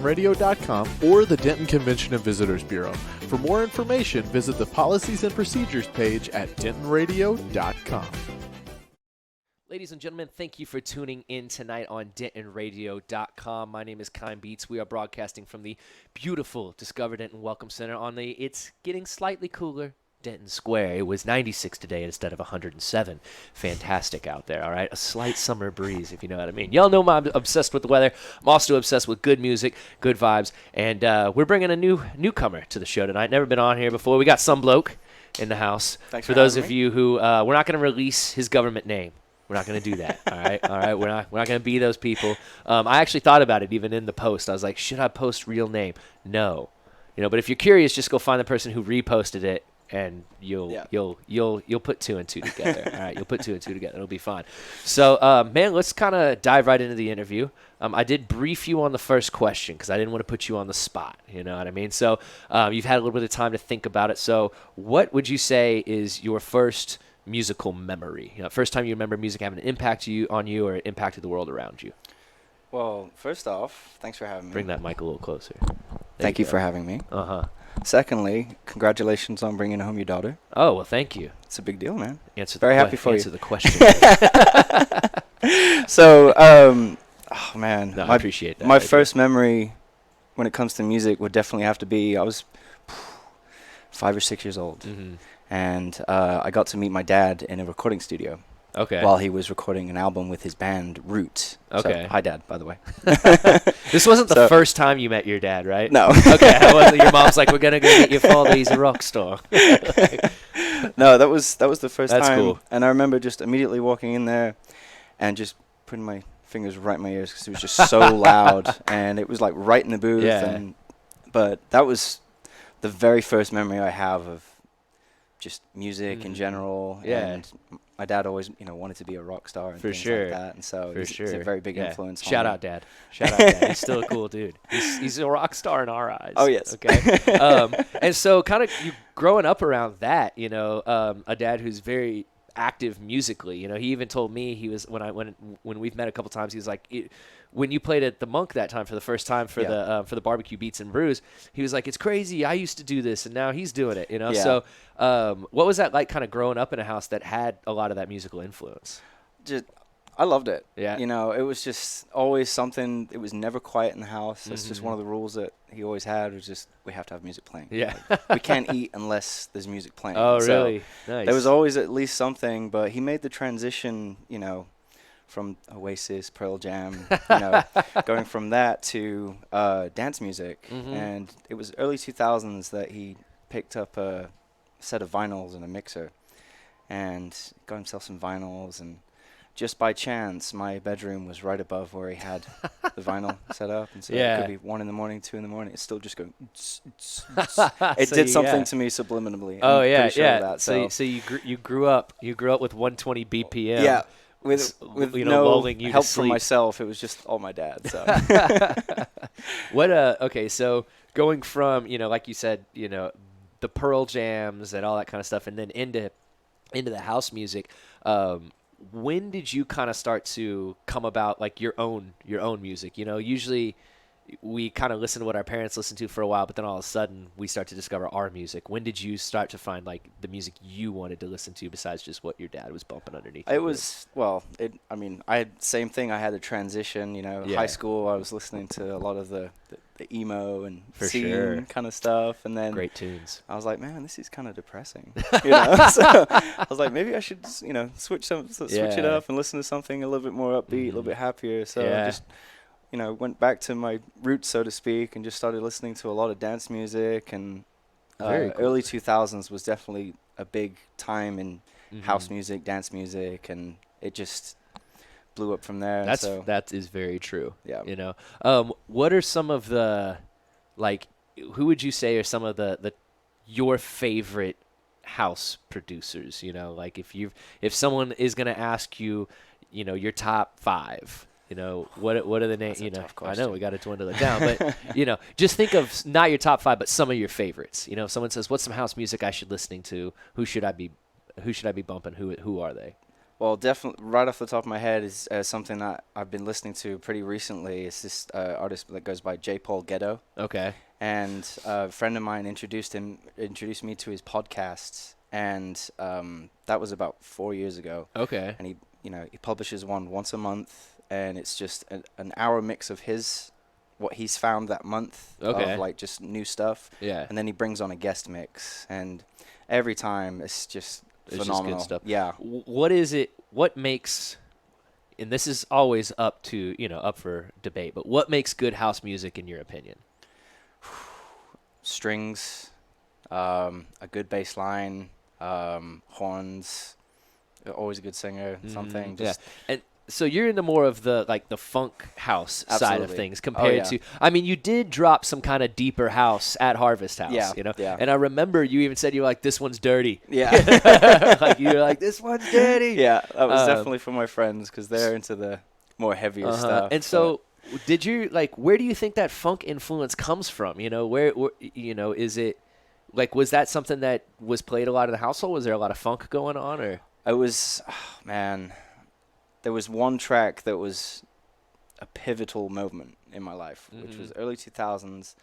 DentonRadio.com or the Denton Convention and Visitors Bureau. For more information, visit the Policies and Procedures page at DentonRadio.com. Ladies and gentlemen, thank you for tuning in tonight on DentonRadio.com. My name is Kyle Beats. We are broadcasting from the beautiful Discover Denton Welcome Center on the It's Getting Slightly Cooler Denton Square. It was 96 today instead of 107. Fantastic out there, all right? A slight summer breeze, if you know what I mean. Y'all know I'm obsessed with the weather. I'm also obsessed with good music, good vibes, and we're bringing a newcomer to the show tonight. Never been on here before. We got some bloke in the house. Thanks for those of you who we're not going to release his government name. We're not going to do that. All right. We're not going to be those people. I actually thought about it even in the post. I was like, should I post real name? No, but if you're curious, just go find the person who reposted it, and you'll put two and two together. All right, you'll put two and two together. It'll be fine. So, man, let's kind of dive right into the interview. I did brief you on the first question because I didn't want to put you on the spot. You know what I mean? So, you've had a little bit of time to think about it. So, what would you say is your first musical memory? First time you remember music having an impact on you, or it impacted the world around you? Well, first off, thanks for having me. Bring that mic a little closer. Thank you for having me. Uh-huh. Secondly, congratulations on bringing home your daughter. Oh, well, thank you. It's a big deal, man. Very happy for you. Answer the question. So, oh man, I appreciate that. My first memory when it comes to music would definitely have to be I was 5 or 6 years old. Mm-hmm. And I got to meet my dad in a recording studio. Okay. While he was recording an album with his band Roots. Okay. So, hi, Dad, by the way. This wasn't the first time you met your dad, right? No. Okay. Your mom's like, we're gonna go get your father. He's a rock star. No, that was the first time. That's cool. And I remember just immediately walking in there, and just putting my fingers right in my ears because it was just so loud, and it was like right in the booth. Yeah. But that was the very first memory I have of just music in general. Yeah. And my dad always, wanted to be a rock star and things like that. And so he's a very big influence on Shout me. out, Dad. Shout out, Dad. He's still a cool dude. He's a rock star in our eyes. Oh, yes. Okay. And so kind of you growing up around that, a dad who's very active musically. He even told me he was when we've met a couple times, he was like, when you played at the Monk that time for the first time for the barbecue beats and brews, he was like, it's crazy. I used to do this, and now he's doing it. Yeah. So what was that like, kind of growing up in a house that had a lot of that musical influence? I loved it. Yeah. It was just always something. It was never quiet in the house. That's just one of the rules that he always had, was just we have to have music playing. Yeah. We can't eat unless there's music playing. Oh, so really? Nice. There was always at least something, but he made the transition, from Oasis, Pearl Jam, going from that to dance music. Mm-hmm. And it was early 2000s that he picked up a set of vinyls and a mixer and got himself some vinyls, and just by chance, my bedroom was right above where he had the vinyl set up. And so it could be 1 in the morning, 2 in the morning. It's still just going. It did something to me subliminally. Oh, I'm yeah, pretty sure of that, so you grew up with 120 BPM. Yeah. With no lulling you to help from sleep. myself, it was just all my dad. So Okay, so going from, like you said, the Pearl Jams and all that kind of stuff, and then into the house music, when did you kind of start to come about like your own music? Usually we kind of listen to what our parents listened to for a while, but then all of a sudden we start to discover our music. When did you start to find like the music you wanted to listen to besides just what your dad was bumping underneath? it was, I had same thing. I had to transition, high school. I was listening to a lot of the emo and scene kind of stuff. And then great tunes. I was like, man, this is kind of depressing. So I was like, maybe I should, switch it up and listen to something a little bit more upbeat, a little bit happier. So I just, went back to my roots, so to speak, and just started listening to a lot of dance music. And early 2000s was definitely a big time in house music, dance music, and it just blew up from there. That is very true. Yeah. What are some of the, like, who would you say are some of the your favorite house producers? Like if someone is gonna ask you, your top 5. What are the names? I know we got to dwindle it down, but just think of not your top 5, but some of your favorites. If someone says, "What's some house music I should listening to? Who should I be bumping? Who are they?" Well, definitely, right off the top of my head is something that I've been listening to pretty recently. It's this artist that goes by J. Paul Getto, Okay. and a friend of mine introduced me to his podcasts, and that was about 4 years ago. Okay. And he publishes one once a month, and it's just an hour mix of what he's found that month Okay. of like just new stuff. Yeah. And then he brings on a guest mix, and every time it's just phenomenal. Just good stuff. Yeah. What is it? What makes? And this is always up for debate. But what makes good house music in your opinion? Strings, a good bass line, horns, always a good singer, something. Just And so you're into more of the funk house side of Absolutely. things compared yeah. to. I mean, you did drop some kind of deeper house at Harvest House, Yeah, you know. yeah. And I remember you even said you were like, "This one's dirty." Yeah. Like you're like, "This one's dirty." Yeah, that was definitely for my friends because they're into the more heavier stuff. And so, did you where do you think that funk influence comes from? You know, where is it? Like, was that something that was played a lot in the household? Was there a lot of funk going on, or? I was, man, there was one track that was a pivotal moment in my life, which was early 2000s,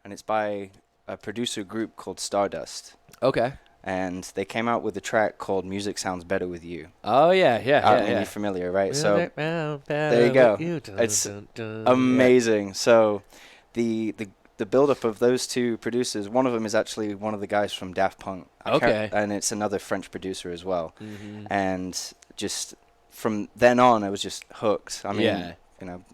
and it's by a producer group called Stardust. Okay. And they came out with a track called "Music Sounds Better with You." Oh yeah. You're familiar, right? So there you go. It's amazing. So the build-up of those two producers, one of them is actually one of the guys from Daft Punk. Okay. And it's another French producer as well. Mm-hmm. And just from then on, I was just hooked. I mean,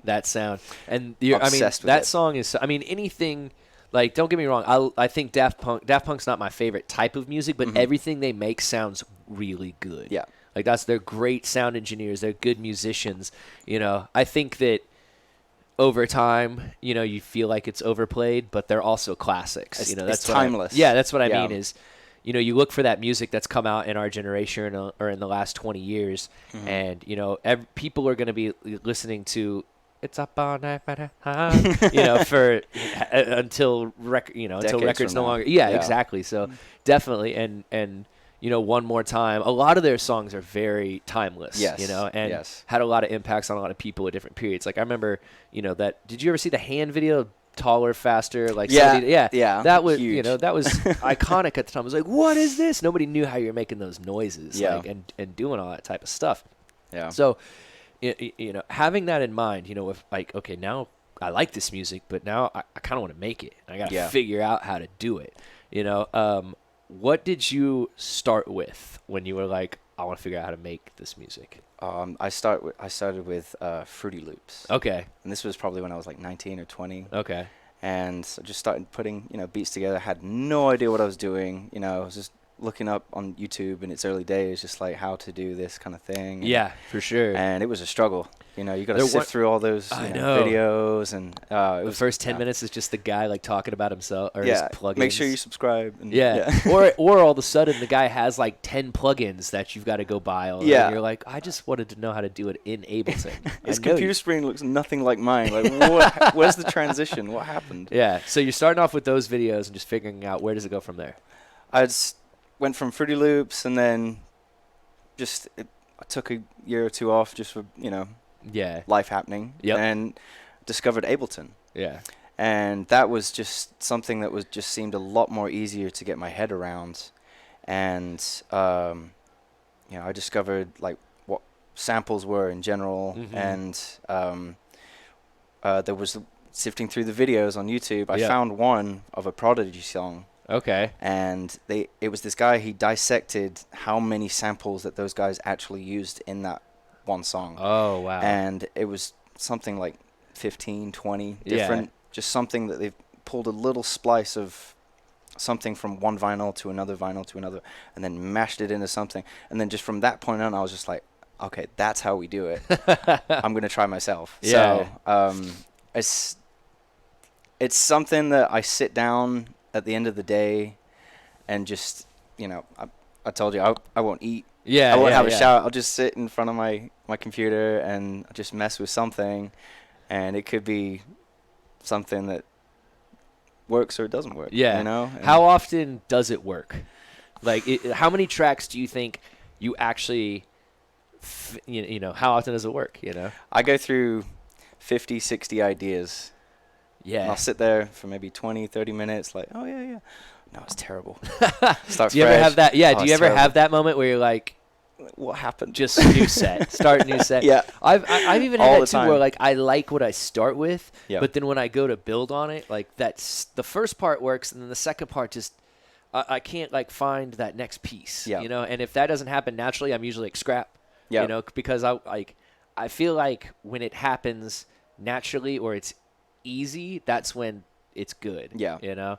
that sound, and that song is. I mean, anything. Like, don't get me wrong. I think Daft Punk's not my favorite type of music, but everything they make sounds really good. Yeah. Like they're great sound engineers. They're good musicians. You know, I think that over time, you feel like it's overplayed, but they're also classics. That's timeless. That's what I mean is, you look for that music that's come out in our generation or in the last 20 years, and, people are going to be listening to "It's Up All Night," for until records no longer. Yeah, exactly. So definitely, and One More Time. A lot of their songs are very timeless. Yes. And had a lot of impacts on a lot of people at different periods. Like I remember, that. Did you ever see the Hand video? Taller, faster, like yeah. That was huge. That was iconic at the time. I was like, what is this? Nobody knew how you were making those noises, and doing all that type of stuff. Yeah. So, having that in mind, if okay, now I like this music, but now I kind of want to make it. I got to figure out how to do it. What did you start with when you were like, I want to figure out how to make this music? I started with Fruity Loops. Okay. And this was probably when I was like 19 or 20. Okay. And I just started putting, beats together. I had no idea what I was doing. I was just looking up on YouTube in its early days, just like how to do this kind of thing. Yeah, for sure. And it was a struggle. You got to sift through all those videos, and the first 10 minutes is just the guy like talking about himself or his plugins. Make sure you subscribe. And, or all of a sudden the guy has like 10 plugins that you've got to go buy. And you're like, I just wanted to know how to do it in Ableton. His computer screen looks nothing like mine. Like, where's the transition? What happened? Yeah. So you're starting off with those videos and just figuring out where does it go from there. I went from Fruity Loops, and then I took a year or two off just for life happening, and discovered Ableton. Yeah. And that was just something that seemed a lot more easier to get my head around. And I discovered like what samples were in general, and there was sifting through the videos on YouTube. I found one of a Prodigy song. Okay. And it was this guy, he dissected how many samples that those guys actually used in that one song. Oh, wow. And it was something like 15, 20 different, just something that they've pulled a little splice of something from one vinyl to another, and then mashed it into something. And then just from that point on, I was just like, okay, that's how we do it. I'm going to try myself. Yeah. So it's something that I sit down at the end of the day and just, I told you, I won't eat. Yeah, I won't have a shower. I'll just sit in front of my computer and just mess with something, and it could be something that works or it doesn't work. Yeah. And how often does it work? Like, how many tracks do you think you actually you know, how often does it work? You know, I go through 50, 60 ideas. yeah. And I'll sit there for maybe 20, 30 minutes, like, oh yeah. No, it's terrible. Start Do you ever have that? Yeah. Oh, do you ever terrible. have that moment where you're like, what happened? just new set, start new set? Yeah. I've even had All that the too, time. where like I like what I start with, Yeah. but then when I go to build on it, like that's the first part works, and then the second part just I can't like find that next piece. Yeah. You know, and if that doesn't happen naturally, I'm usually like scrap. Yeah. You know, because I feel like when it happens naturally or it's easy, that's when it's good. Yeah. You know,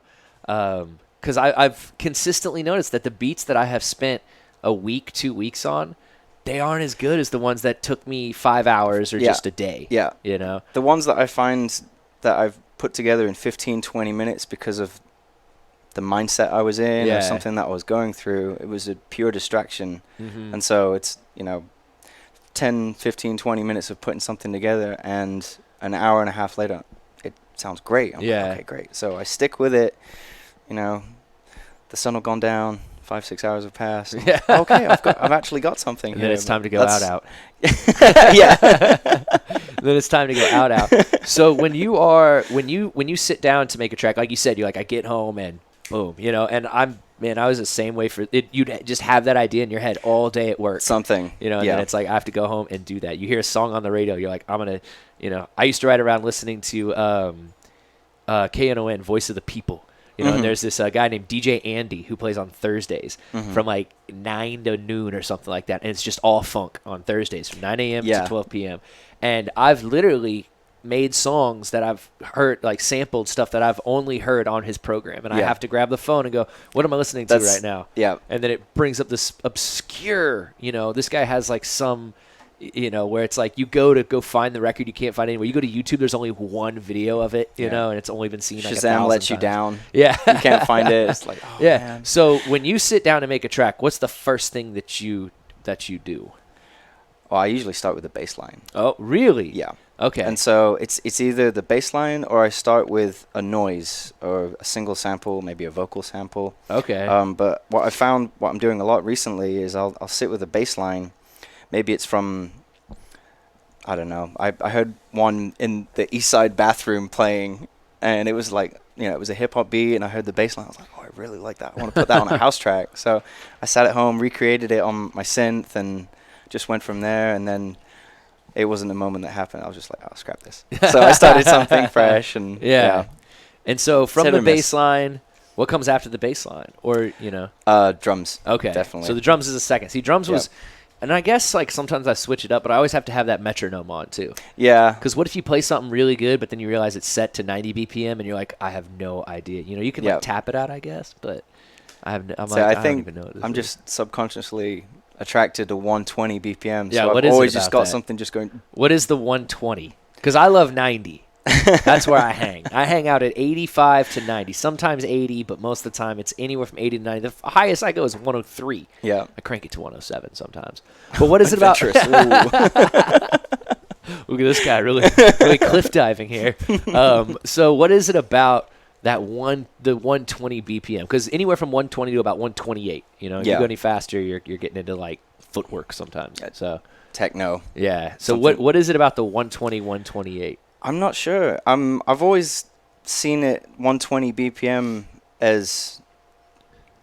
because I've consistently noticed that the beats that I have spent a week, 2 weeks on, they aren't as good as the ones that took me 5 hours or Yeah. just a day. Yeah. You know? The ones that I find that I've put together in 15, 20 minutes because of the mindset I was in Yeah. or something that I was going through, it was a pure distraction. Mm-hmm. And so it's, 10, 15, 20 minutes of putting something together, and an hour and a half later, it sounds great. I'm Yeah. like, okay, great. So I stick with it. The sun will gone down. 5-6 hours have passed. I'm Yeah. like, okay, I've actually got something And here. then it's time to go out. Yeah. Then it's time to go out. So when you sit down to make a track, like you said, you're like, I get home and boom, you know, and I was the same way for it. You'd just have that idea in your head all day at work. Something. You know, and yeah. then it's like I have to go home and do that. You hear a song on the radio, you're like, I'm gonna, you know, I used to ride around listening to KNON, Voice of the People. You know, and there's this guy named DJ Andy who plays on Thursdays from like 9 to noon or something like that, and it's just all funk on Thursdays from 9 a.m. Yeah. to 12 p.m. And I've literally made songs that I've heard, like sampled stuff that I've only heard on his program, and I Yeah. have to grab the phone and go, what am I listening to right now? Yeah. And then it brings up this obscure, you know, this guy has like some, you know, where it's like you go find the record, you can't find it anywhere. You go to YouTube, there's only one video of it, you Yeah. know, and it's only been seen like Shazam 1,000 lets you times. down. Yeah. You can't find it. It's like, oh, yeah. man. So when you sit down to make a track, what's the first thing that you do? Well, I usually start with the bass line. Oh, really? Yeah. Okay. And so it's either the bass line or I start with a noise or a single sample, maybe a vocal sample. Okay. But what I'm doing a lot recently is I'll sit with a bass line. Maybe it's from, I don't know. I heard one in the East Side bathroom playing, and it was like, it was a hip hop beat, and I heard the bass line. I was like, oh, I really like that. I want to put that on a house track. So I sat at home, recreated it on my synth, and just went from there. And then it wasn't a moment that happened. I was just like, oh, scrap this. So I started something fresh, and yeah. And so from Hit the or miss. bass line, what comes after the bass line? Or, you know? Drums. Okay. Definitely. So the drums is a second. See, drums was, Yep. and I guess like sometimes I switch it up, but I always have to have that metronome on too. Yeah. Because what if you play something really good, but then you realize it's set to 90 BPM, and you're like, I have no idea. You know, you can like Yep. tap it out, I guess, but I'm So like, I I don't think even know what this I'm is. just subconsciously attracted to 120 BPM. Yeah, so what I've is it always just about got that? something just going. What is the 120? Because I love 90. That's where I hang. I hang out at 85 to 90, sometimes 80, but most of the time it's anywhere from 80 to 90. The highest I go is 103. Yeah. I crank it to 107 sometimes. But what is it about? Adventurous. Ooh. Look at this guy, really cliff diving here. So what is it about that the 120 BPM? Because anywhere from 120 to about 128, you know, if you Yeah. go any faster, you're getting into like footwork sometimes. Yeah. So Techno. yeah. So Something. what is it about the 120, 128? I'm not sure. I've always seen it 120 BPM as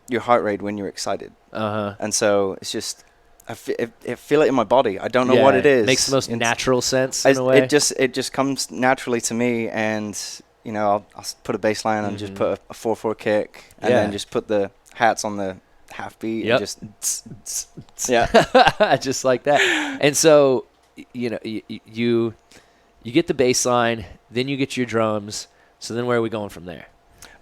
your heart rate when you're excited, and so it's just I feel it in my body. I don't know what it is. Makes the most It's- natural sense in a way. It just comes naturally to me, and I'll put a bass line and just put a 4/4 kick, and Yeah. then just put the hats on the half beat, Yep. and just yeah. Just like that. And so, you get the bass line, then you get your drums. So then where are we going from there?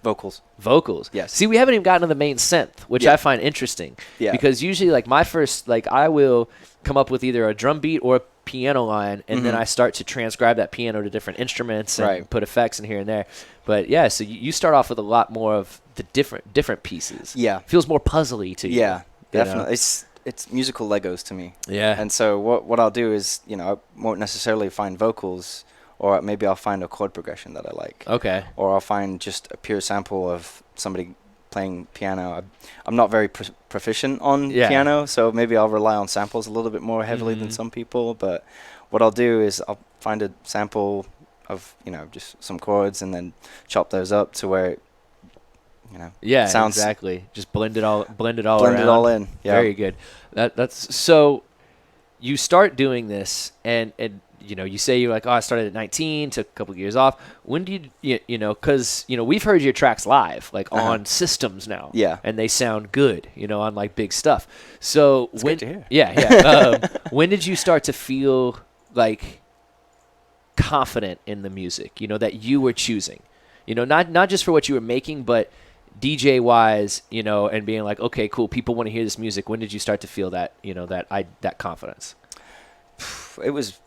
Vocals. Vocals. Yes. See, we haven't even gotten to the main synth, which Yeah. I find interesting. Yeah. Because usually, like, my first, like, I will come up with either a drum beat or a piano line, and then I start to transcribe that piano to different instruments and Right. put effects in here and there. But, yeah, so you start off with a lot more of the different pieces. Yeah. Feels more puzzly to you. Yeah, you know? definitely. It's musical Legos to me. Yeah. And so what I'll do is, I won't necessarily find vocals, or maybe I'll find a chord progression that I like. Okay. Or I'll find just a pure sample of somebody playing piano. I'm not very proficient on piano, so maybe I'll rely on samples a little bit more heavily than some people. But what I'll do is I'll find a sample of, you know, just some chords and then chop those up to where it, you know, sounds exactly. Just blend it all around. It all in. Yeah. Very good. That's so. You start doing this, and you know, you say you're like, oh, I started at 19, took a couple of years off. When do you know, because, you know, we've heard your tracks live, like on systems now. Yeah. And they sound good, you know, on like big stuff. So it's good to hear. Yeah. When did you start to feel like confident in the music, you know, that you were choosing? You know, not just for what you were making, but DJ wise, you know, and being like, okay, cool, people want to hear this music. When did you start to feel that, you know, that confidence? It was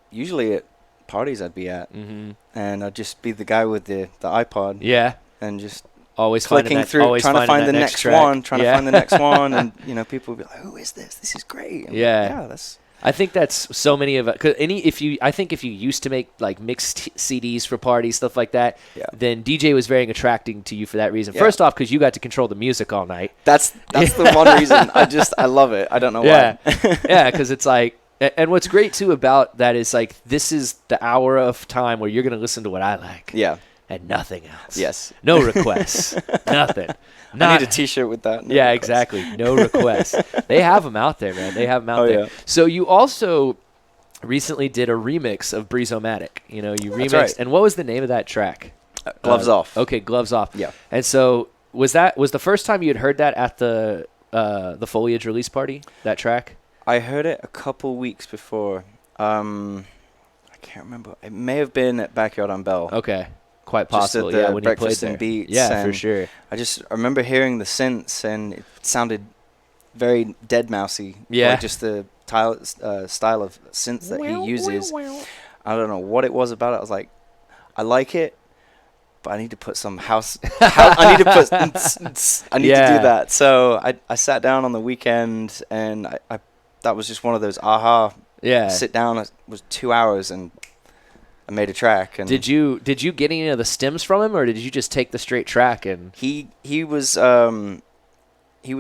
usually at parties I'd be at, and I'd just be the guy with the iPod. Yeah. And just always clicking through, trying to find the next one, and, you know, people would be like, who is this? This is great. I'm like, that's... I think that's so many of it. Cause I think if you used to make like mixed CDs for parties, stuff like that, then DJ was very attracting to you for that reason. First off, because you got to control the music all night. That's the one reason. I love it. I don't know why. Yeah, because it's like, and what's great too about that is like, this is the hour of time where you're gonna listen to what I like. Yeah. And nothing else. Yes. No requests. Nothing. I need a T-shirt with that. No requests. Exactly. No requests. They have them out there, man. They have them out there. Yeah. So you also recently did a remix of Breeze-O-Matic. You know, you remixed. Right. And what was the name of that track? Gloves Off. Okay, Gloves Off. Yeah. And so was the first time you had heard that at the Foliage release party? That track? I heard it a couple weeks before. I can't remember. It may have been at Backyard on Bell. Okay. Quite possible, just at the when Breakfast you played and Beats. Yeah, for sure. I remember hearing the synths, and it sounded very Dead Mousey. Yeah. Like just the style of synths that he uses. I don't know what it was about it. I was like, I like it, but I need to put some house. I need to put. I need to do that. So I sat down on the weekend, and I that was just one of those aha. Yeah. Sit down. It was 2 hours, and I made a track. And did you get any of the stems from him, or did you just take the straight track? And he was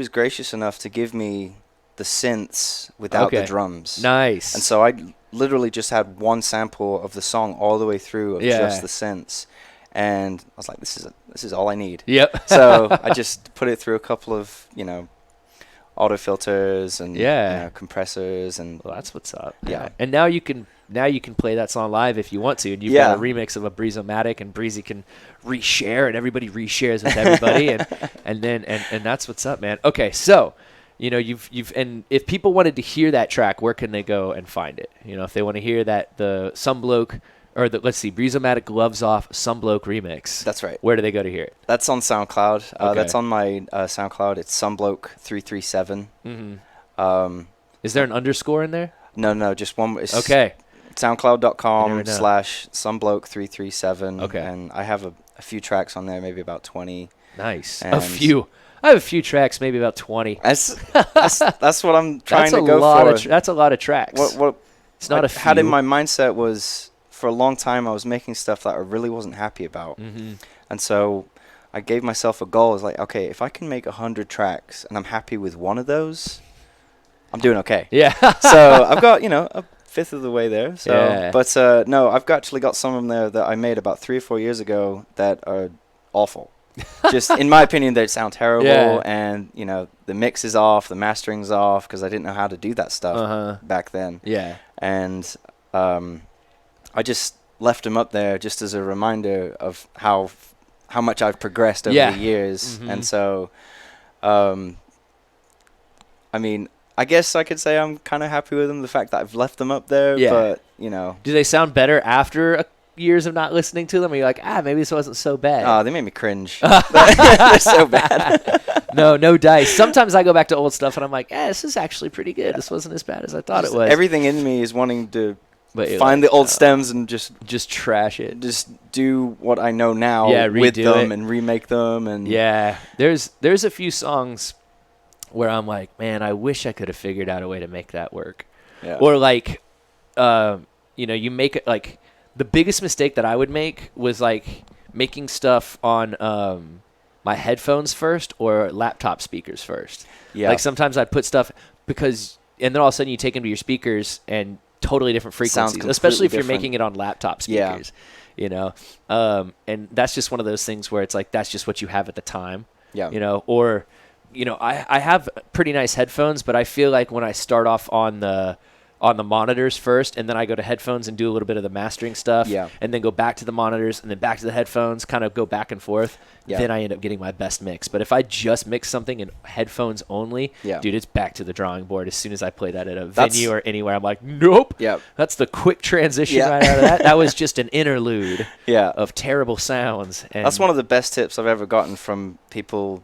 gracious enough to give me the synths without the drums. Nice. And so I literally just had one sample of the song all the way through of just the synths, and I was like, this is all I need. Yep. So I just put it through a couple of, you know, auto filters and you know, compressors, and well, that's what's up. Yeah. And now you can play that song live if you want to, and you've got a remix of a Breeze-O-Matic, and Breezy can reshare, and everybody reshares with everybody, and that's what's up, man. Okay, so you know you've and if people wanted to hear that track, where can they go and find it? You know, if they want to hear that Some Bloke or let's see, Breeze-O-Matic Gloves Off Some Bloke remix. That's right. Where do they go to hear it? That's on SoundCloud. That's on my SoundCloud. It's Some Bloke 337. Mm-hmm. Is there an underscore in there? No, just one. It's okay. SoundCloud.com/somebloke337. Okay. And I have a few tracks on there, maybe about 20. Nice. A few. I have a few tracks, maybe about 20. That's what I'm trying to go for. That's a lot of tracks. What it's not a few. Had in my mindset was, for a long time I was making stuff that I really wasn't happy about. Mm-hmm. And so I gave myself a goal. I was like, okay, if I can make 100 tracks and I'm happy with one of those, I'm doing okay. Yeah. So I've got, a fifth of the way there. So, yeah. But no, I've actually got some of them there that I made about 3 or 4 years ago that are awful. Just in my opinion, they sound terrible, and the mix is off, the mastering's off, because I didn't know how to do that stuff back then. Yeah. And I just left them up there just as a reminder of how much I've progressed over the years. Mm-hmm. And so, I mean, I guess I could say I'm kind of happy with them, the fact that I've left them up there. Yeah. But, Do they sound better after years of not listening to them? Or you're like, maybe this wasn't so bad? They made me cringe. They're so bad. No dice. Sometimes I go back to old stuff and I'm like, this is actually pretty good. Yeah. This wasn't as bad as I thought it was. Everything in me is wanting to find the old stems and just trash it. Just do what I know now with them and remake them. And there's a few songs where I'm like, man, I wish I could have figured out a way to make that work. Yeah. Or like, you make it like, the biggest mistake that I would make was like making stuff on my headphones first or laptop speakers first. Yeah. Like sometimes I put stuff because, and then all of a sudden you take them to your speakers and totally different frequencies, especially if you're making it on laptop speakers, you know? And that's just one of those things where it's like, that's just what you have at the time, you know, or, you know, I have pretty nice headphones, but I feel like when I start off on the monitors first, and then I go to headphones and do a little bit of the mastering stuff, and then go back to the monitors, and then back to the headphones, kind of go back and forth, then I end up getting my best mix. But if I just mix something in headphones only, dude, it's back to the drawing board. As soon as I play that at a venue or anywhere, I'm like, nope. That's the quick transition right out of that. That was just an interlude of terrible sounds. And that's one of the best tips I've ever gotten from people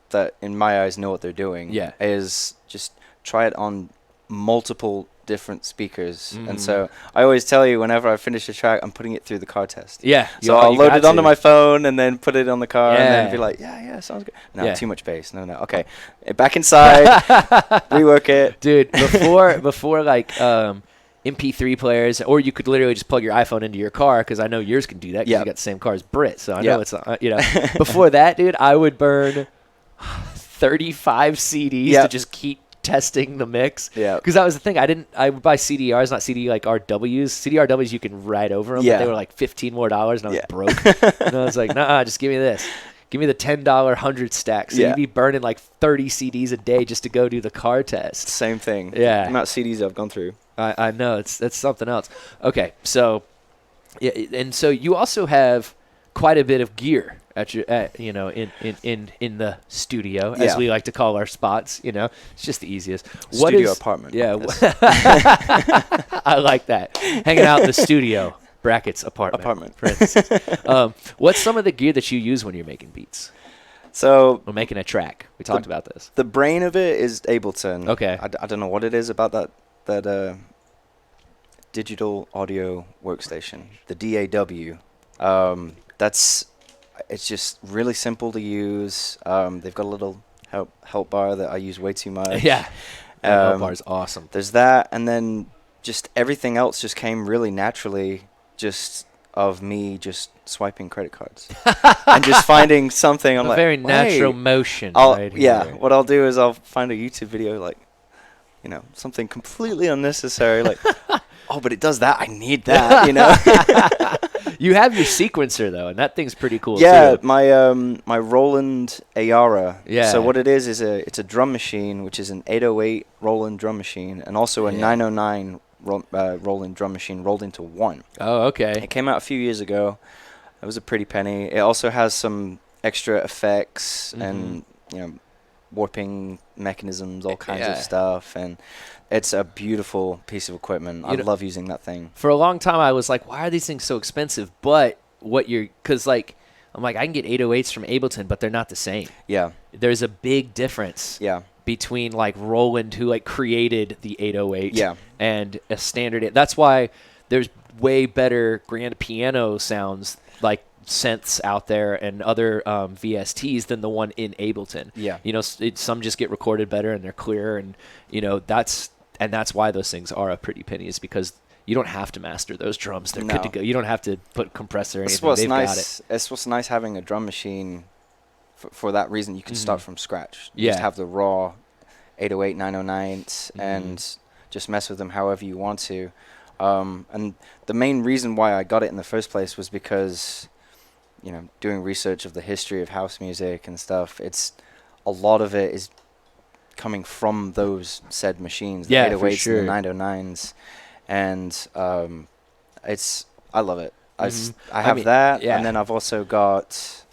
that, in my eyes, know what they're doing, is just try it on multiple different speakers. And so I always tell you, whenever I finish a track, I'm putting it through the car test. So I'll load it onto my phone and then put it on the car and then be like, sounds good. No, too much bass. No. Okay. Back inside, rework it. Dude, before like MP3 players, or you could literally just plug your iPhone into your car, because I know yours can do that because you got the same car as Brit, so I know it's, you know. Before that, dude, I would burn 35 CDs to just keep testing the mix, because that was the thing. I would buy CDRs, not CD like RWs. CDRWs you can write over them, but they were like $15 more, and I was broke. And I was like, nah, just give me this. Give me the $10 100 stack. So you'd be burning like 30 CDs a day just to go do the car test. Same thing. Yeah, the amount of CDs I've gone through. I know, that's something else. Okay, so and so you also have quite a bit of gear at your, you know, in the studio, as we like to call our spots. You know, it's just the easiest. Studio apartment. Yeah, I like that. Hanging out in the studio brackets apartment. For instance. What's some of the gear that you use when you're making beats? So we're making a track. We talked about this. The brain of it is Ableton. Okay. I don't know what it is about that digital audio workstation, the DAW. It's just really simple to use. They've got a little help bar that I use way too much. Help bar is awesome. There's that, and then just everything else just came really naturally, just of me just swiping credit cards and just finding something. I'm like, very natural motion. What I'll do is I'll find a YouTube video, like, you know, something completely unnecessary, like, oh, but it does that. I need that, you know. You have your sequencer though, and that thing's pretty cool. Yeah, too. my Roland Ayara. Yeah. So what it is it's a drum machine, which is an 808 Roland drum machine, and also a 909 Roland drum machine rolled into one. Oh, okay. It came out a few years ago. It was a pretty penny. It also has some extra effects and, you know, warping mechanisms, all kinds of stuff, and it's a beautiful piece of equipment. I love using that thing. For a long time, I was like, why are these things so expensive? But because like, I'm like, I can get 808s from Ableton, but they're not the same. Yeah. There's a big difference. Yeah. Between like Roland, who like created the 808, and a standard. That's why there's way better grand piano sounds like synths out there and other VSTs than the one in Ableton. Yeah. You know, some just get recorded better and they're clearer, and you know that's why those things are a pretty penny, is because you don't have to master those drums. They're good to go. You don't have to put compressor or anything. They've got it. It's what's nice having a drum machine. For that reason, you can start from scratch. You just have the raw 808, 909s and just mess with them however you want to. And the main reason why I got it in the first place was because, you know, doing research of the history of house music and stuff, a lot of it is coming from those said machines, the 808s and the 909s. And I love it. I have that, and then I've also got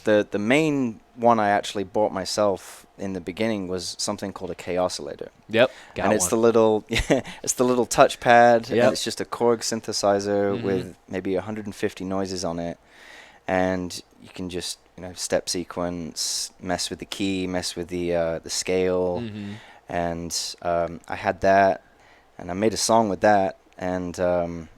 the main one I actually bought myself in the beginning was something called a K oscillator. Yep, and it's the little touchpad, and it's just a Korg synthesizer with maybe 150 noises on it, and you can just, you know, step sequence, mess with the key, mess with the scale, and I had that, and I made a song with that, and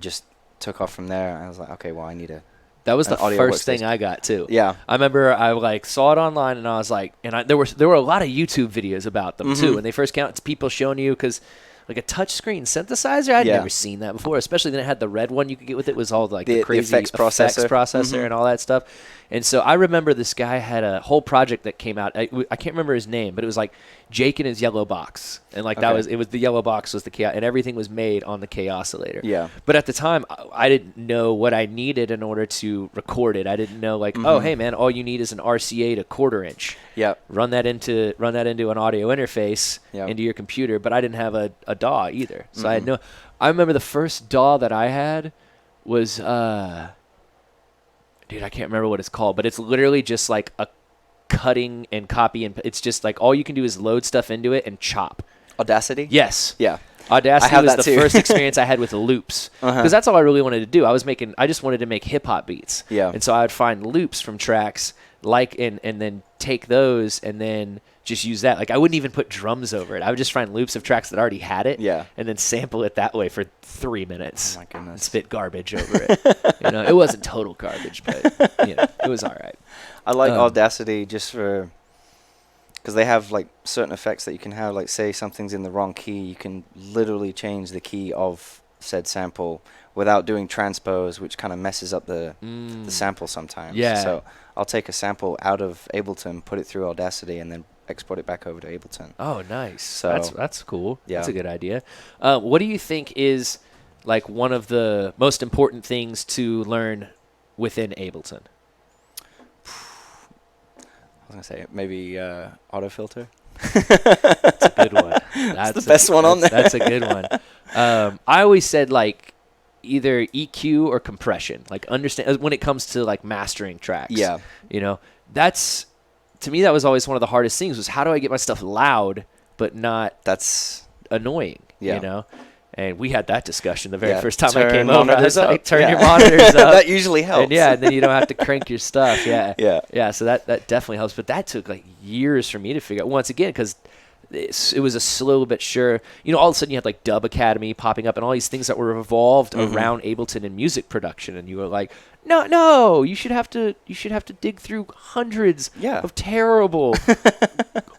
just took off from there. I was like, okay, well, I need a. That was the first thing I got too. Yeah, I remember I like saw it online, and I was like, and there were a lot of YouTube videos about them too. When they first came out, it's people showing you, because like a touchscreen synthesizer, I'd never seen that before. Especially then it had the red one you could get with it. Was all like the crazy effects processor and all that stuff. And so I remember this guy had a whole project that came out. I can't remember his name, but it was like Jake and his yellow box. And like it was the yellow box was the chaos, and everything was made on the K-oscillator. Yeah. But at the time, I didn't know what I needed in order to record it. I didn't know like, oh, hey man, all you need is an RCA to 1/4 inch. Yep. Run that into an audio interface into your computer. But I didn't have a DAW either, so I had no. I remember the first DAW that I had was dude, I can't remember what it's called, but it's literally just like a cutting and copy, and it's just like all you can do is load stuff into it and chop. Audacity? Yes. Yeah. Audacity was the first experience I had with loops, because that's all I really wanted to do. I just wanted to make hip hop beats. Yeah. And so I would find loops from tracks and then take those and then just use that. Like I wouldn't even put drums over it. I would just find loops of tracks that already had it. Yeah. And then sample it that way for 3 minutes. Oh my goodness. And spit garbage over it. It wasn't total garbage, but it was all right. I like Audacity just for because they have like certain effects that you can have. Like say something's in the wrong key, you can literally change the key of said sample without doing transpose, which kind of messes up the sample sometimes. Yeah. So I'll take a sample out of Ableton, put it through Audacity, and then export it back over to Ableton. Oh, nice. So that's cool. Yeah. That's a good idea. What do you think is like one of the most important things to learn within Ableton? I was gonna say maybe autofilter. That's a good one. That's the best one on there. That's a good one. I always said like either EQ or compression. Like understand when it comes to like mastering tracks. Yeah. That's to me that was always one of the hardest things was how do I get my stuff loud but not that's annoying. Yeah. And we had that discussion the very first time I turn came over. I was like, turn Yeah. your monitors up. That usually helps. And then you don't have to crank your stuff. Yeah. Yeah. Yeah. So that definitely helps. But that took like years for me to figure out once again, because it was a slow but sure, all of a sudden you had like Dub Academy popping up and all these things that were revolved around Ableton and music production. And you were like, no, you should have to dig through hundreds of terrible,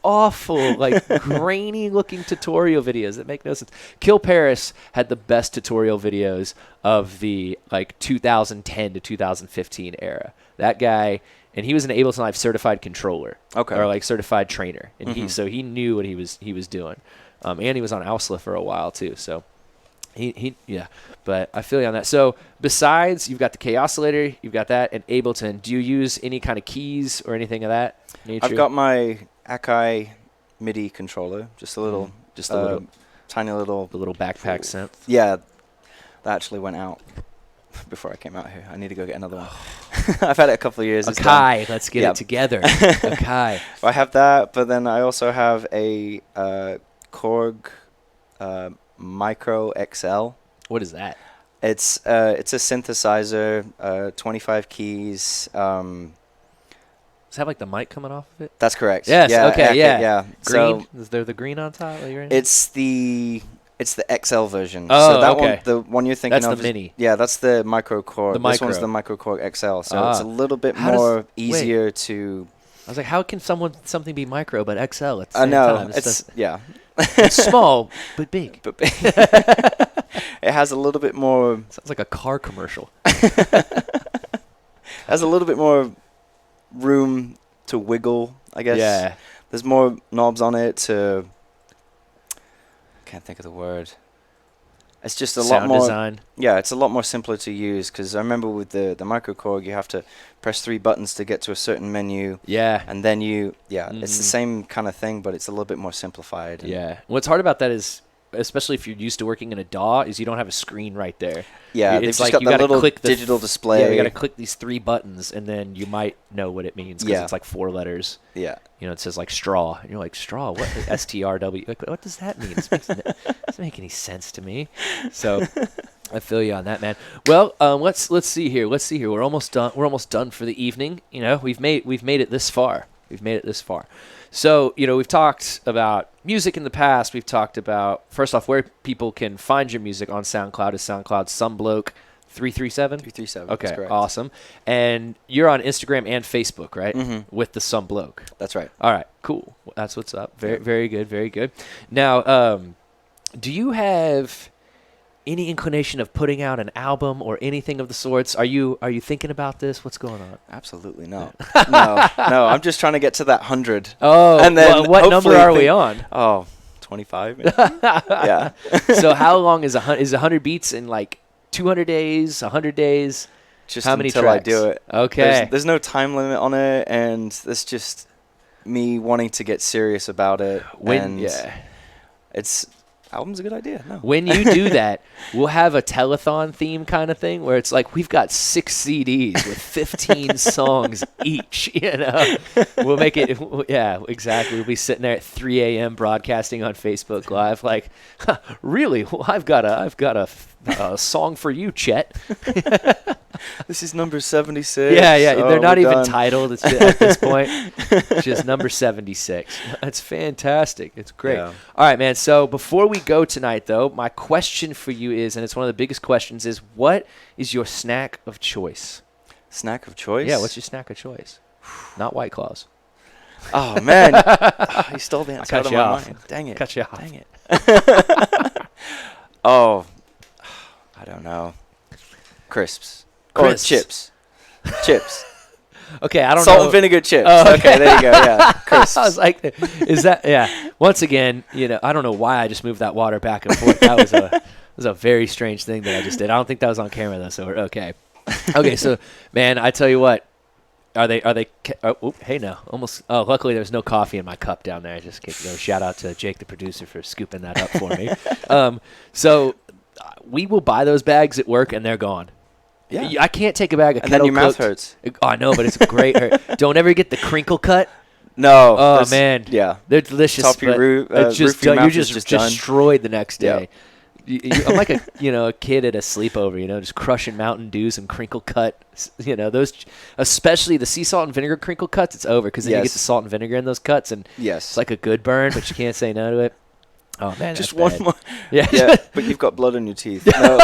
awful, like grainy looking tutorial videos that make no sense. Kill Paris had the best tutorial videos of the like 2010 to 2015 era. That guy, and he was an Ableton Live certified controller, or like certified trainer, and he knew what he was doing, and he was on Ausla for a while too. So he but I feel you on that. So besides, you've got the K-oscillator, you've got that, and Ableton. Do you use any kind of keys or anything of that nature? I've got my Akai MIDI controller, just a little, tiny little, the little backpack synth. Yeah, that actually went out before I came out here. I need to go get another one. I've had it a couple of years. Akai, let's get it together. Akai. I have that, but then I also have a Korg Micro XL. What is that? It's a synthesizer, 25 keys. Does it have like the mic coming off of it? That's correct. Yes. Yeah, okay. yeah. Green. So Is there the green on top? it's the XL version. Oh, so that okay. one, the one you're thinking that's of, the mini. Yeah, that's the Micro Korg. This one's Micro. the Micro Korg XL. So it's a little bit easier to. I was like, how can something be micro but XL at the I same know. time? It's small but big. But big. It has a little bit more. Sounds like a car commercial. Has a little bit more room to wiggle, I guess. Yeah. There's more knobs on it to. Can't think of the word. It's just a lot more. Sound design. Yeah, it's a lot more simpler to use because I remember with the Micro Korg, you have to press 3 buttons to get to a certain menu. Yeah. And then it's the same kind of thing, but it's a little bit more simplified. Yeah. What's hard about that is, especially if you're used to working in a DAW, is you don't have a screen right there. Yeah, it's they've just like got you that gotta little click digital display. Yeah, you got to click these 3 buttons, and then you might know what it means because it's like 4 letters. Yeah. It says like straw, and you're like, straw? What? STRW? Like, what does that mean? It doesn't make any sense to me. So I feel you on that, man. Well, let's see here. We're almost done. We're almost done for the evening. We've made it this far. So, we've talked about music in the past. We've talked about, first off, where people can find your music on SoundCloud is SoundCloud Bloke 337. 337. Okay, that's correct. awesome. And you're on Instagram and Facebook, right? Mm-hmm. With the Bloke. That's right. All right, cool. That's what's up. Very good, very good. Now, do you have any inclination of putting out an album or anything of the sorts? Are you thinking about this? What's going on? Absolutely not. No. I'm just trying to get to that 100. Oh, and then what number are we on? Oh, 25. Maybe. Yeah. So how long is 100 beats in like 200 days, 100 days? Just how many until tracks? I do it. Okay. There's no time limit on it, and it's just me wanting to get serious about it. Album's a good idea. No. When you do that, we'll have a telethon theme kind of thing where it's like we've got 6 CDs with 15 songs each. We'll make it. Yeah, exactly. We'll be sitting there at 3 a.m. broadcasting on Facebook Live. Like, really? Well, I've got a song for you, Chet. This is number 76. Yeah. Oh, they're not even done. titled at this point. It's just number 76. That's fantastic. It's great. Yeah. All right, man. So before we go tonight, though, my question for you is, and it's one of the biggest questions, is what is your snack of choice? Snack of choice? Yeah, what's your snack of choice? Not White Claws. Oh, man. You stole the answer out of my mind. Dang it. Cut you off. Dang it. Oh, I don't know. Crisps. Or chips. Chips. Okay, I don't know. Salt and vinegar chips. Oh, okay, there you go. Yeah, crisps. I was like, is that, yeah. Once again, I don't know why I just moved that water back and forth. That was a very strange thing that I just did. I don't think that was on camera, though, so we're okay. Okay, so, man, I tell you what. Are they? Hey, no. Almost. Oh, luckily there's no coffee in my cup down there. I just gave shout out to Jake, the producer, for scooping that up for me. So we will buy those bags at work, and they're gone. Yeah. I can't take a bag of and kettle then your mouth cooked. hurts. Oh, I know, but it's a great hurt. Don't ever get the crinkle cut. No. Oh, man. Yeah. They're delicious. Top of your roof, it's just, roof of your you're mouth just is just done. destroyed the next day. Yeah. I'm like a kid at a sleepover, just crushing Mountain Dews and crinkle cut. Those, especially the sea salt and vinegar crinkle cuts. It's over because then you get the salt and vinegar in those cuts, and it's like a good burn, but you can't say no to it. Oh man, just one more. Yeah, but you've got blood on your teeth. No,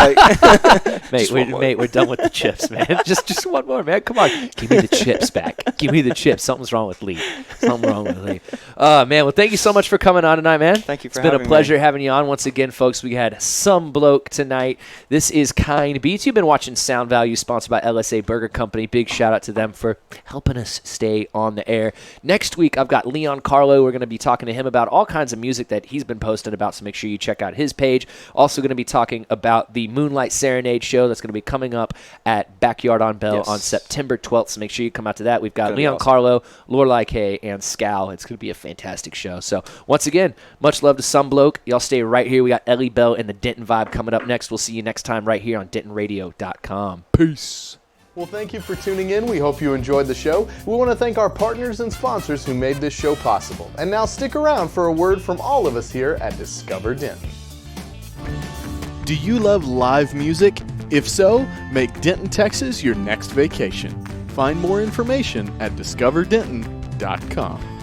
mate, we're done with the chips, man. just one more, man. Come on, give me the chips back. Give me the chips. Something's wrong with Lee. Something wrong with Lee. Man. Well, thank you so much for coming on tonight, man. Thank you for having me. It's been a pleasure me. having you on once again, folks. We had some bloke tonight. This is Kind Beats. You've been watching Sound Value, sponsored by LSA Burger Company. Big shout out to them for helping us stay on the air. Next week, I've got Leon Carlo. We're going to be talking to him about all kinds of music that he's been posting about, so make sure you check out his page. Also going to be talking about the Moonlight Serenade show that's going to be coming up at Backyard on Bell on September 12th, so make sure you come out to that. We've got Leon Carlo, Lorelei K, and Scal. It's going to be a fantastic show. So once again, much love to some bloke. Y'all stay right here. We got Ellie Bell and the Denton Vibe coming up next. We'll see you next time right here on DentonRadio.com. Peace. Well, thank you for tuning in. We hope you enjoyed the show. We want to thank our partners and sponsors who made this show possible. And now stick around for a word from all of us here at Discover Denton. Do you love live music? If so, make Denton, Texas your next vacation. Find more information at discoverdenton.com.